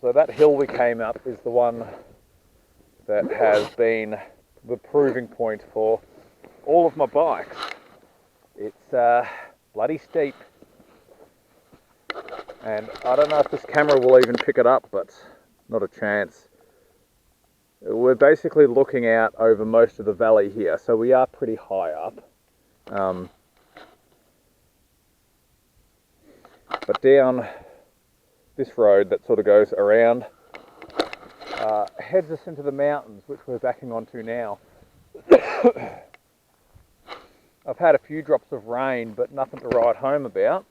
So that hill we came up is the one that has been the proving point for all of my bikes. It's bloody steep. And I don't know if this camera will even pick it up, but not a chance. We're basically looking out over most of the valley here, so we are pretty high up. But down this road that sort of goes around heads us into the mountains, which we're backing onto now. I've had a few drops of rain, but nothing to write home about.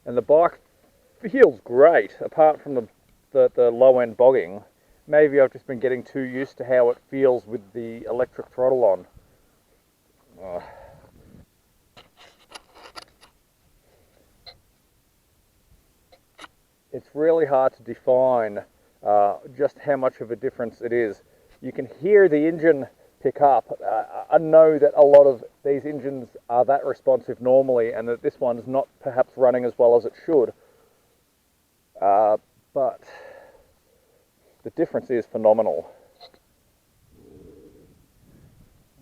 And the bike feels great, apart from the low end bogging. Maybe I've just been getting too used to how it feels with the electric throttle on. It's really hard to define just how much of a difference it is. You can hear the engine pick up. I know that a lot of these engines are that responsive normally, and that this one's not perhaps running as well as it should. But the difference is phenomenal. I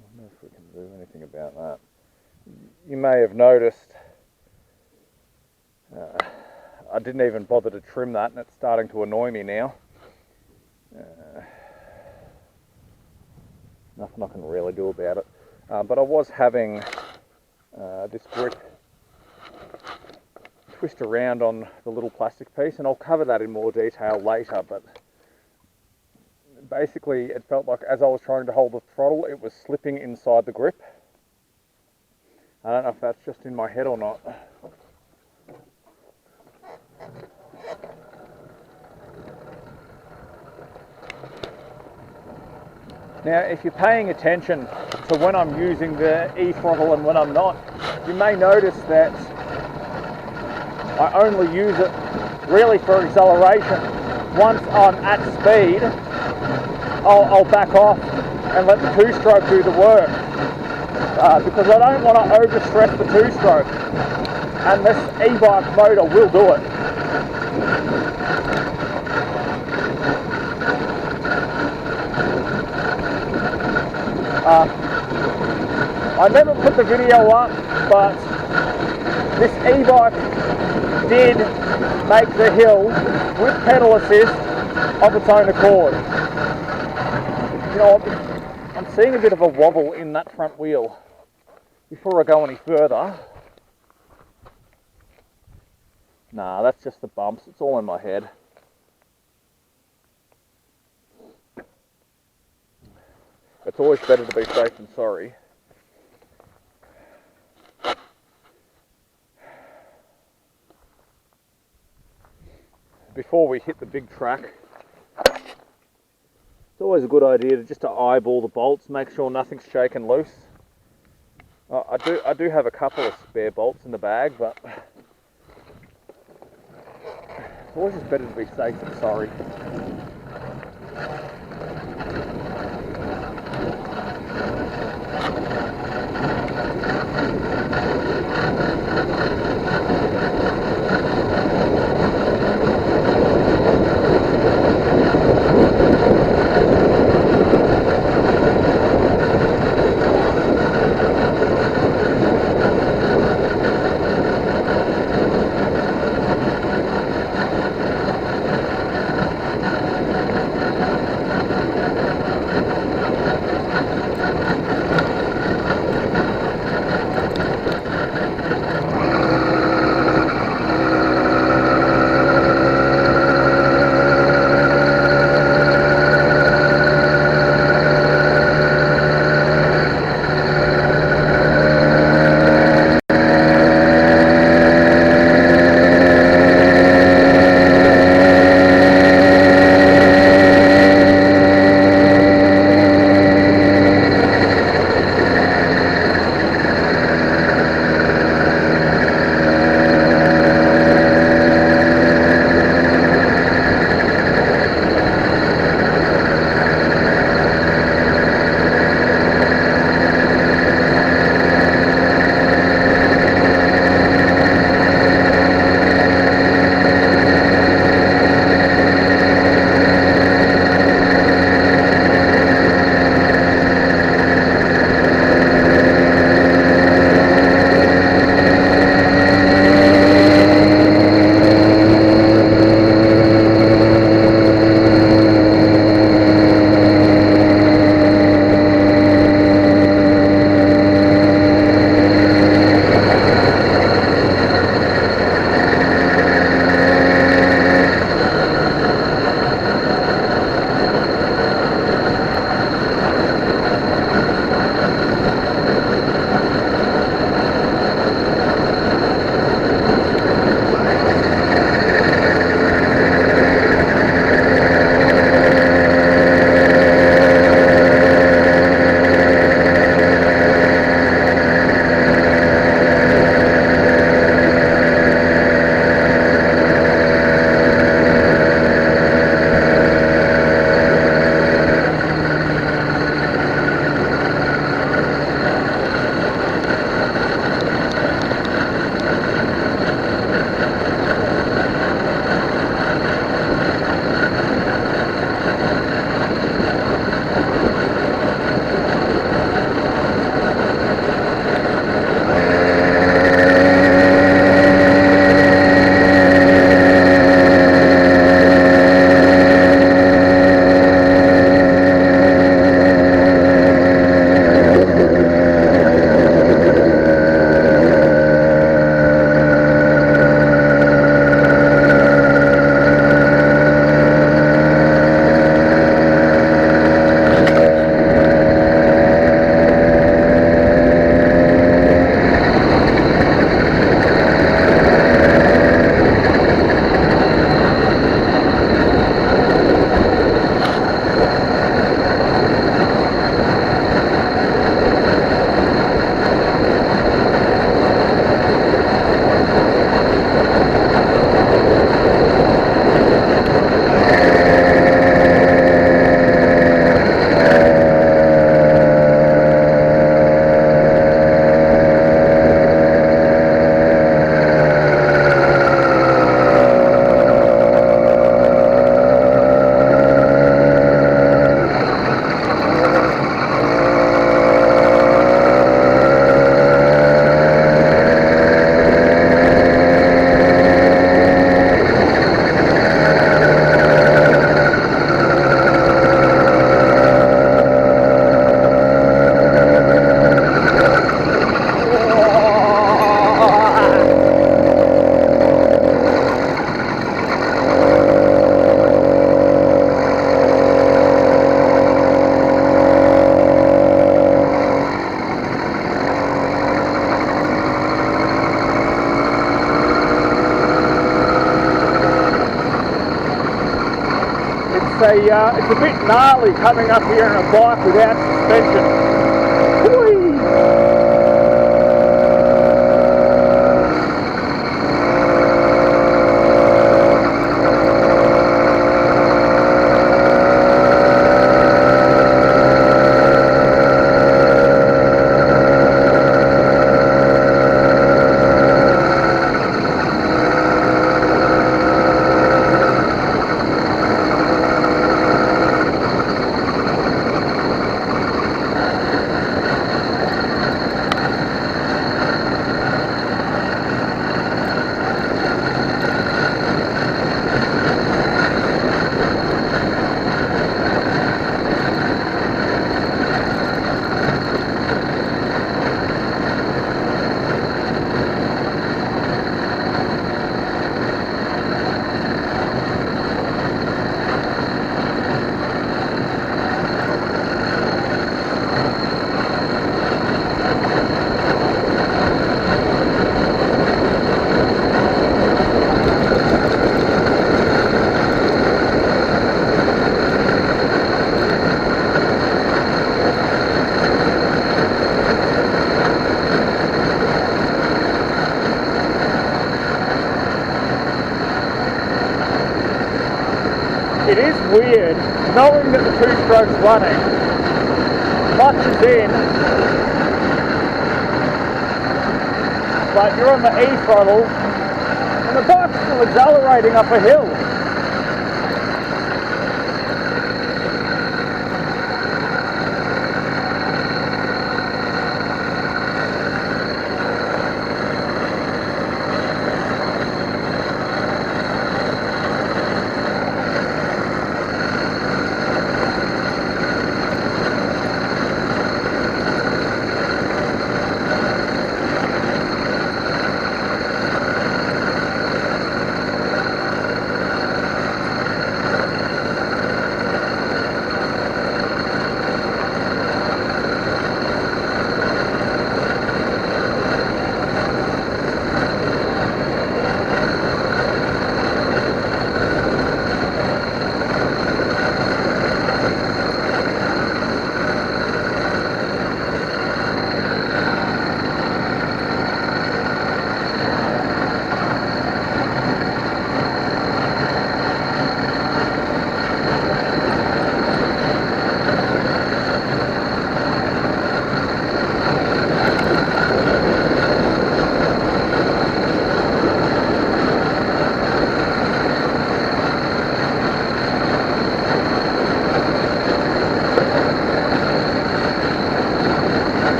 don't know if we can do anything about that. You may have noticed I didn't even bother to trim that, and it's starting to annoy me now. Nothing I can really do about it. But I was having this grip twist around on the little plastic piece, and I'll cover that in more detail later, but basically it felt like as I was trying to hold the throttle, it was slipping inside the grip. I don't know if that's just in my head or not. Now, if you're paying attention to when I'm using the e-throttle and when I'm not, you may notice that I only use it really for acceleration. Once I'm at speed, I'll back off and let the two-stroke do the work, because I don't want to overstress the two-stroke, and this e-bike motor will do it. I never put the video up, but this e-bike did make the hill with pedal assist of its own accord. You know, I'm seeing a bit of a wobble in that front wheel. Before I go any further, nah, that's just the bumps, it's all in my head. It's always better to be safe than sorry. Before we hit the big track, it's always a good idea to eyeball the bolts, make sure nothing's shaken loose. I do have a couple of spare bolts in the bag, but it's always just better to be safe than sorry. it's a bit gnarly coming up here in a bike without suspension. Whee! It is weird knowing that the two-stroke's running, clutch is in, but you're on the E throttle and the bike's still accelerating up a hill.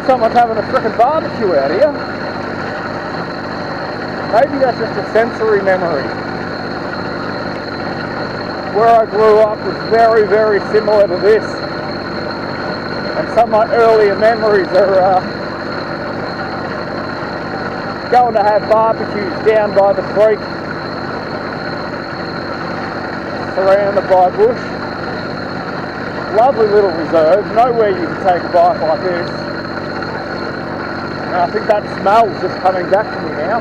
someone's having a frickin' barbecue out here. Maybe that's just a sensory memory. Where I grew up was very, very similar to this. And some of my earlier memories are going to have barbecues down by the creek, surrounded by bush. Lovely little reserve, nowhere you can take a bike like this. And I think that smell's just coming back to me now.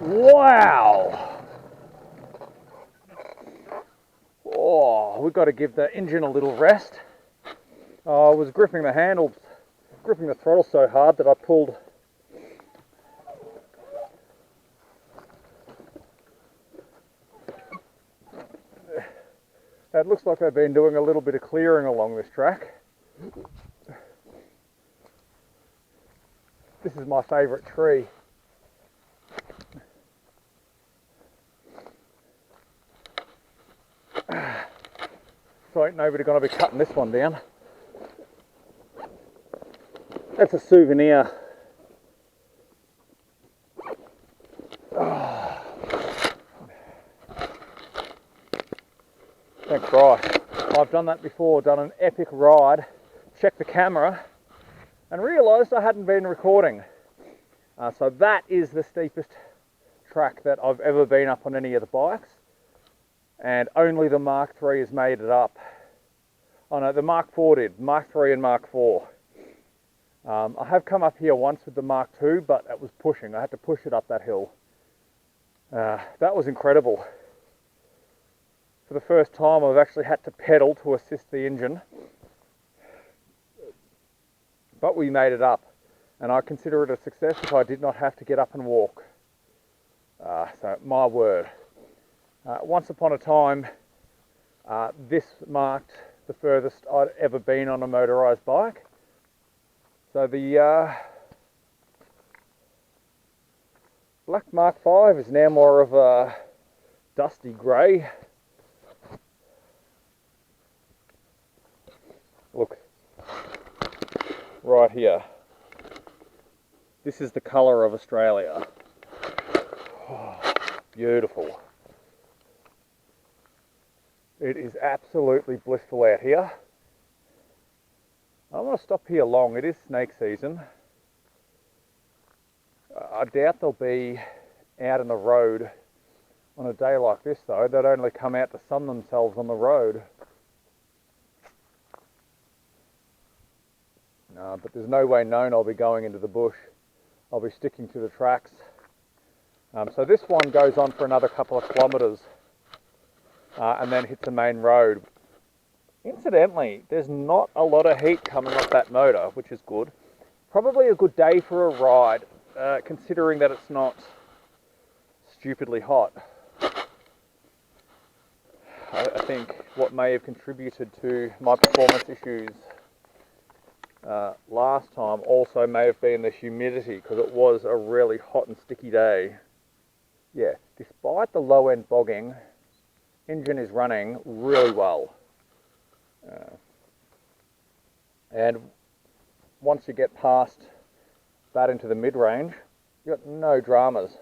Wow! Oh, we've got to give the engine a little rest. I was gripping the handle, gripping the throttle so hard that I pulled it looks like they've been doing a little bit of clearing along this track. This is my favourite tree. So ain't nobody going to be cutting this one down. That's a souvenir. Oh. Thank Christ. I've done that before, done an epic ride, checked the camera and realised I hadn't been recording. So that is the steepest track that I've ever been up on any of the bikes. And only the Mark III has made it up. Oh no, the Mark IV did, Mark III and Mark IV. I have come up here once with the Mark II, but it was pushing. I had to push it up that hill. That was incredible. For the first time, I've actually had to pedal to assist the engine. But we made it up, and I consider it a success if I did not have to get up and walk. So, my word. Once upon a time, this marked the furthest I'd ever been on a motorised bike. So the black Mk5 is now more of a dusty grey. Look, right here. This is the colour of Australia. Oh, beautiful. It is absolutely blissful out here. I don't want to stop here long. It is snake season. I doubt they'll be out in the road on a day like this though. They'd only come out to sun themselves on the road. No, but there's no way known I'll be going into the bush. I'll be sticking to the tracks. So this one goes on for another couple of kilometres and then hits the main road. Incidentally, there's not a lot of heat coming off that motor, which is good. Probably a good day for a ride, considering that it's not stupidly hot. I think what may have contributed to my performance issues last time also may have been the humidity, because it was a really hot and sticky day. Yeah, despite the low end bogging, engine is running really well. And once you get past that into the mid-range, you've got no dramas.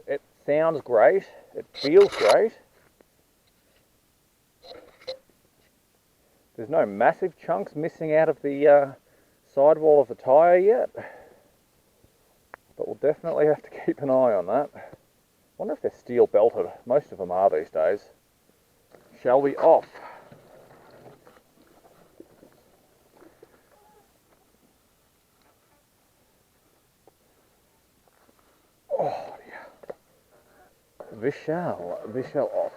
It sounds great, it feels great. There's no massive chunks missing out of the sidewall of the tyre yet, but we'll definitely have to keep an eye on that. I wonder if they're steel belted. Most of them are these days. Shall we off? Oh dear. We shall off.